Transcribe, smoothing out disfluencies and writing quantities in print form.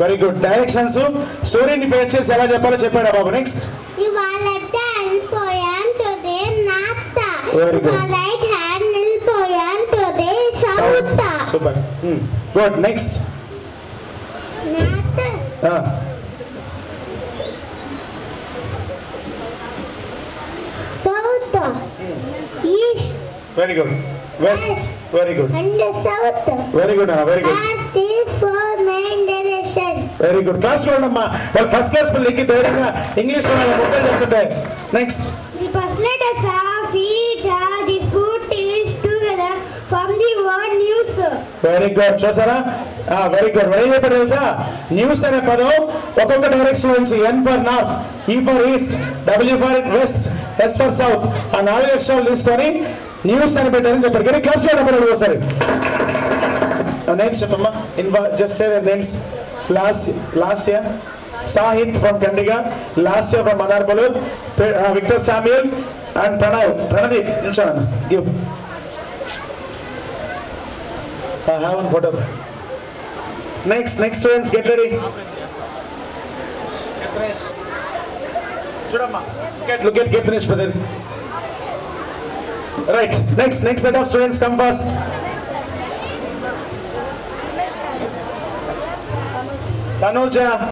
Very good. Directions. Story ni face chesi ela cheppalo cheppadu babu. Next. ఇవాళ వెళ్ళిపోయాం today నాత. Very good. right hand వెళ్ళిపోయాం today south. Super. Good. Next. నాత. South. East. Very good. West. Very good. And south. Very good. Very good. Are the four main direction. Very good. Class lo amma. Well, first class lo likki dheiranga English lo mala muttal cheptunte. Next. The first letters of each are this put is together from the word news. Very good. చూసారా? Very good. Very good. తెలుసా? News అనే పదం ఒక్కొక్క direction నుంచి N for north, E for east, W for west, S for south ఆ 4 అక్షరాలు తీసుకొని news అని పెట్టారని చెప్పారు. కానీ క్లబ్స్ లో నెంబర్ ఒకసారి నేమ్స్ చెప్పమ్మా. Just say names. Lasya Sahith from Kandiga, Lasya from Manarpalur, Victor Samuel and Pranadeep. నిల్చోనన్నా. Give. I have one photo. Next students, get ready. Chudamma. Get finished, brother. Right. Next set of students come first. Tanuja.